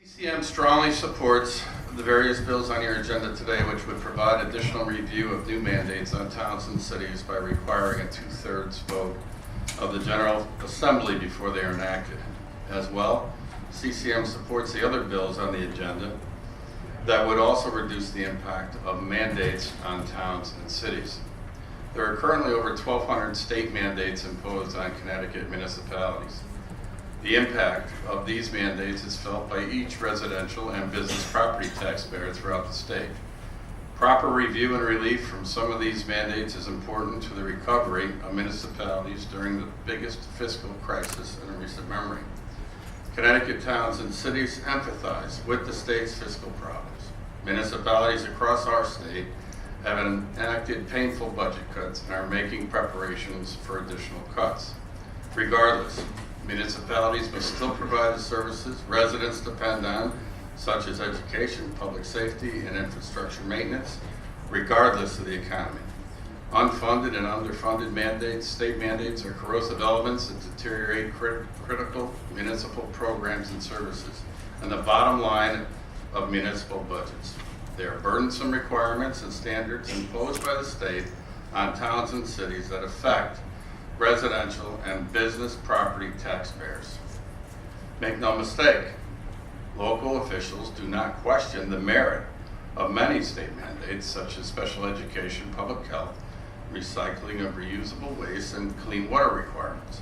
CCM strongly supports the various bills on your agenda today, which would provide additional review of new mandates on towns and cities by requiring a 2/3 vote of the General Assembly before they are enacted. As well, CCM supports the other bills on the agenda that would also reduce the impact of mandates on towns and cities. There are currently over 1,200 state mandates imposed on Connecticut municipalities. The impact of these mandates is felt by each residential and business property taxpayer throughout the state. Proper review and relief from some of these mandates is important to the recovery of municipalities during the biggest fiscal crisis in recent memory. Connecticut towns and cities empathize with the state's fiscal problems. Municipalities across our state have enacted painful budget cuts and are making preparations for additional cuts. Regardless, municipalities must still provide the services residents depend on, such as education, public safety, and infrastructure maintenance, regardless of the economy. Unfunded and underfunded mandates, state mandates, are corrosive elements that deteriorate critical municipal programs and services and the bottom line of municipal budgets. They are burdensome requirements and standards imposed by the state on towns and cities that affect residential and business property taxpayers. Make no mistake, local officials do not question the merit of many state mandates such as special education, public health, recycling of reusable waste, and clean water requirements.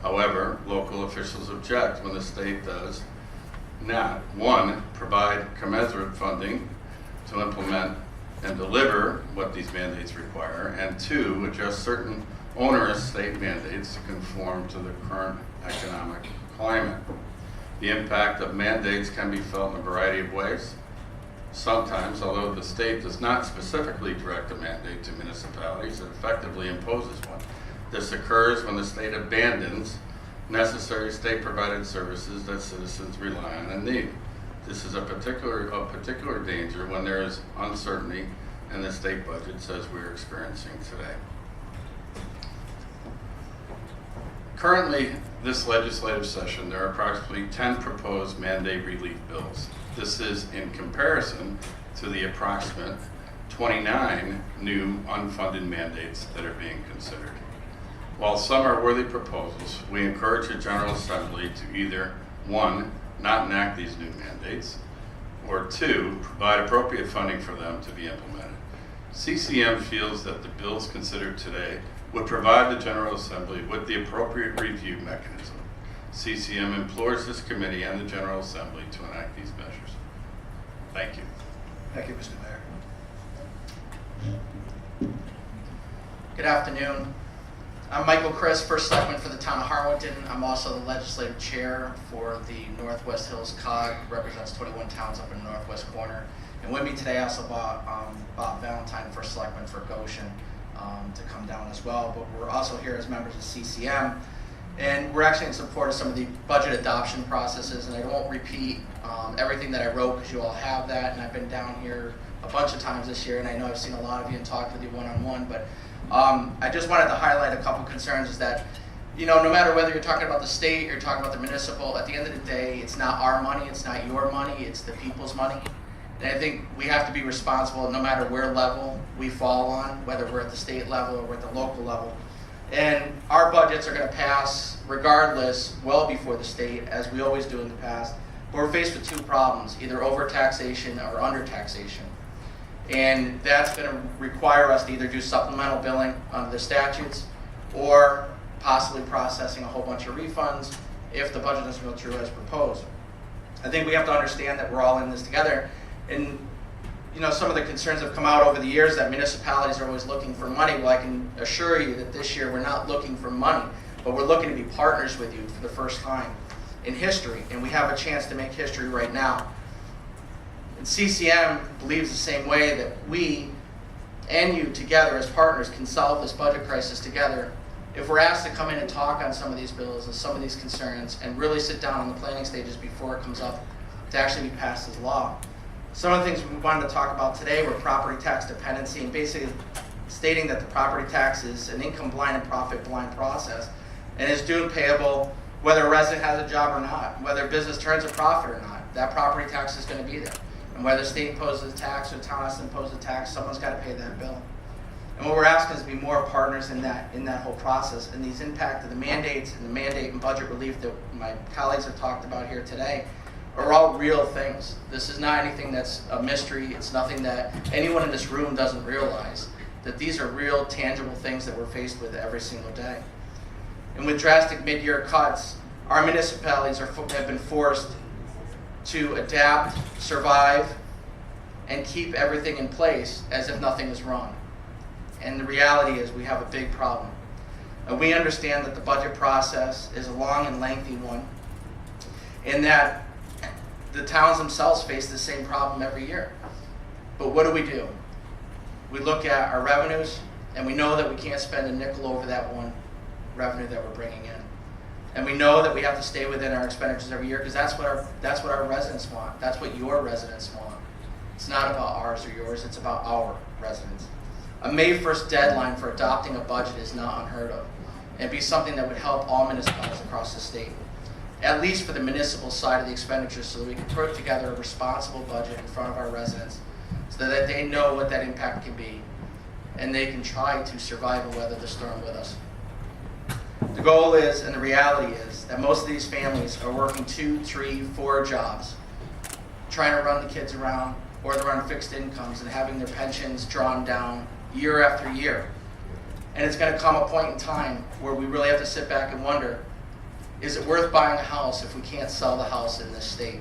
However, local officials object when the state does not, one, provide commensurate funding to implement and deliver what these mandates require, and two, adjust certain onerous state mandates to conform to the current economic climate. The impact of mandates can be felt in a variety of ways. Sometimes, although the state does not specifically direct a mandate to municipalities, it effectively imposes one. This occurs when the state abandons necessary state-provided services that citizens rely on and need. This is of particular danger when there is uncertainty in the state budgets as we're experiencing today. Currently, this legislative session, there are approximately 10 proposed mandate relief bills. This is in comparison to the approximate 29 new unfunded mandates that are being considered. While some are worthy proposals, we encourage the General Assembly to either, one, not enact these new mandates, or two, provide appropriate funding for them to be implemented. CCM feels that the bills considered today would provide the General Assembly with the appropriate review mechanism. CCM implores this committee and the General Assembly to enact these measures. Thank you. Thank you, Mr. Mayor. Good afternoon. I'm Michael Chris, First Selectman for the Town of Harwinton. I'm also the Legislative Chair for the Northwest Hills COG, represents 21 towns up in the northwest corner. And with me today, I also brought Bob Valentine, First Selectman for Goshen, to come down as well. But we're also here as members of CCM. And we're actually in support of some of the budget adoption processes, and I won't repeat everything that I wrote because you all have that, and I've been down here a bunch of times this year, and I know I've seen a lot of you and talked with you one-on-one, but I just wanted to highlight a couple concerns is that, you know, no matter whether you're talking about the state or you're talking about the municipal, at the end of the day, it's not our money, it's not your money, it's the people's money. And I think we have to be responsible no matter where level we fall on, whether we're at the state level or we're at the local level. And our budgets are going to pass regardless well before the state, as we always do in the past. But we're faced with two problems, either over-taxation or under-taxation. And that's going to require us to either do supplemental billing under the statutes or possibly processing a whole bunch of refunds if the budget doesn't go through as proposed. I think we have to understand that we're all in this together. And you know, some of the concerns have come out over the years that municipalities are always looking for money. Well, I can assure you that this year we're not looking for money, but we're looking to be partners with you for the first time in history, and we have a chance to make history right now. And CCM believes the same way that we and you together as partners can solve this budget crisis together if we're asked to come in and talk on some of these bills and some of these concerns and really sit down on the planning stages before it comes up to actually be passed as law. Some of the things we wanted to talk about today were property tax dependency, and basically stating that the property tax is an income blind and profit blind process and is due and payable whether a resident has a job or not, whether a business turns a profit or not. that property tax is going to be there. And whether the state imposes a tax or the town has to impose a tax, someone's got to pay that bill. And what we're asking is to be more partners in that whole process. And these impact of the mandates and the mandate and budget relief that my colleagues have talked about here today are all real things. This is not anything that's a mystery. It's nothing that anyone in this room doesn't realize, that these are real, tangible things that we're faced with every single day. And with drastic mid-year cuts, our municipalities have been forced to adapt, survive, and keep everything in place as if nothing is wrong. And the reality is we have a big problem. And we understand that the budget process is a long and lengthy one, and that the towns themselves face the same problem every year. But what do? We look at our revenues, and we know that we can't spend a nickel over that one revenue that we're bringing in. And we know that we have to stay within our expenditures every year, because that's what our residents want. That's what your residents want. It's not about ours or yours, it's about our residents. A May 1st deadline for adopting a budget is not unheard of. It'd be something that would help all municipalities across the state, at least for the municipal side of the expenditures, so that we can put together a responsible budget in front of our residents so that they know what that impact can be and they can try to survive and weather the storm with us. The goal is, and the reality is, that most of these families are working 2, 3, 4 jobs, trying to run the kids around, or they're on fixed incomes and having their pensions drawn down year after year. And it's going to come a point in time where we really have to sit back and wonder, is it worth buying a house if we can't sell the house in this state?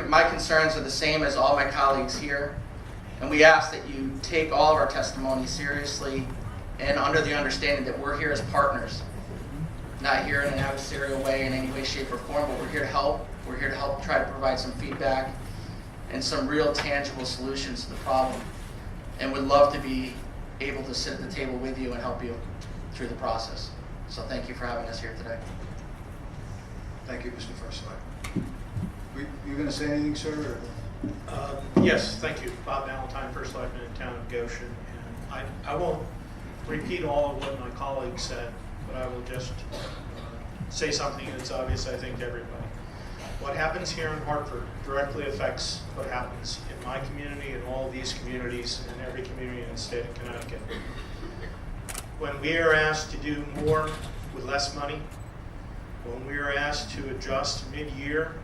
My concerns are the same as all my colleagues here, and we ask that you take all of our testimony seriously and under the understanding that we're here as partners, not here in an adversarial way in any way, shape, or form, but we're here to help. We're here to help try to provide some feedback and some real tangible solutions to the problem, and would love to be able to sit at the table with you and help you through the process. So thank you for having us here today. Thank you, Mr. First Selectman. You going to say anything, sir? Yes, thank you. Bob Valentine, First Selectman in town of Goshen. And I won't repeat all of what my colleagues said, but I will just say something that's obvious, I think, to everybody. What happens here in Hartford directly affects what happens in my community and all of these communities and every community in the state of Connecticut. When we are asked to do more with less money, when we are asked to adjust mid-year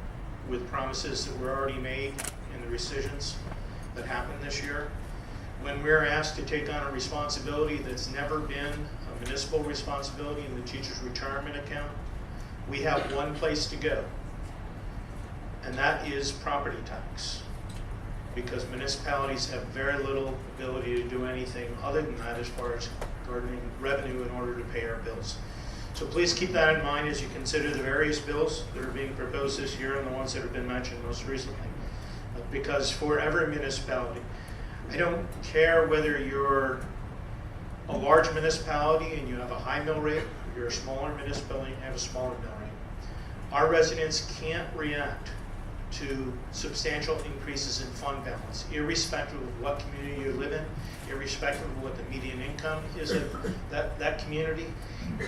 with promises that were already made in the rescissions that happened this year, when we're asked to take on a responsibility that's never been a municipal responsibility in the teacher's retirement account, we have one place to go, and that is property tax. Because municipalities have very little ability to do anything other than that as far as garnering revenue in order to pay our bills. So please keep that in mind as you consider the various bills that are being proposed this year and the ones that have been mentioned most recently. Because for every municipality, I don't care whether you're a large municipality and you have a high mill rate, or you're a smaller municipality and you have a smaller mill rate. Our residents can't react to substantial increases in fund balance, irrespective of what community you live in, irrespective of what the median income is of that community.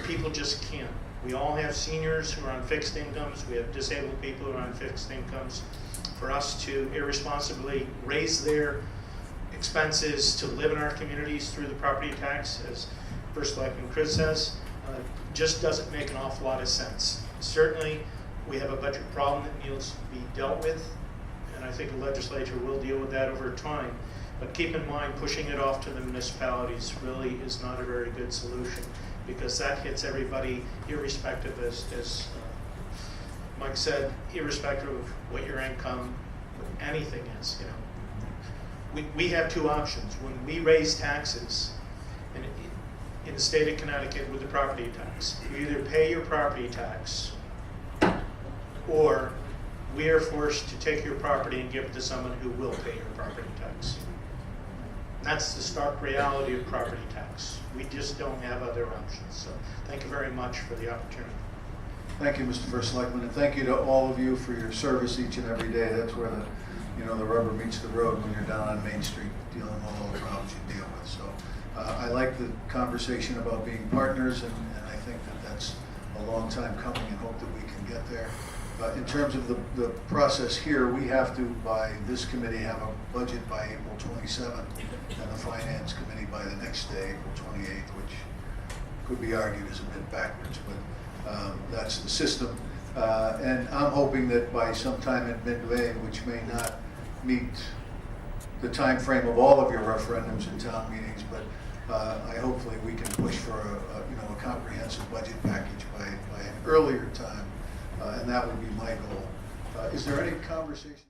People just can't. We all have seniors who are on fixed incomes. We have disabled people who are on fixed incomes. For us to irresponsibly raise their expenses to live in our communities through the property tax, as First Selectman Chris says, just doesn't make an awful lot of sense. Certainly, we have a budget problem that needs to be dealt with, and I think the legislature will deal with that over time. But keep in mind, pushing it off to the municipalities really is not a very good solution, because that hits everybody irrespective, as Mike said, irrespective of what your income, anything is. You know, we have two options. When we raise taxes in the state of Connecticut with the property tax, you either pay your property tax, or we are forced to take your property and give it to someone who will pay your property tax. And that's the stark reality of property tax. We just don't have other options. So thank you very much for the opportunity. Thank you, Mr. First Selectman, and thank you to all of you for your service each and every day. That's where the rubber meets the road when you're down on Main Street dealing with all the problems you deal with. So I like the conversation about being partners, and I think that that's a long time coming, and hope that we can get there. In terms of the process here, we have to, by this committee, have a budget by April 27th, and the Finance Committee by the next day, April 28th, which could be argued is a bit backwards, but that's the system. And I'm hoping that by sometime in mid-May, which may not meet the time frame of all of your referendums and town meetings, but hopefully we can push for a comprehensive budget package by an earlier time, and that would be my goal. Is there any conversation?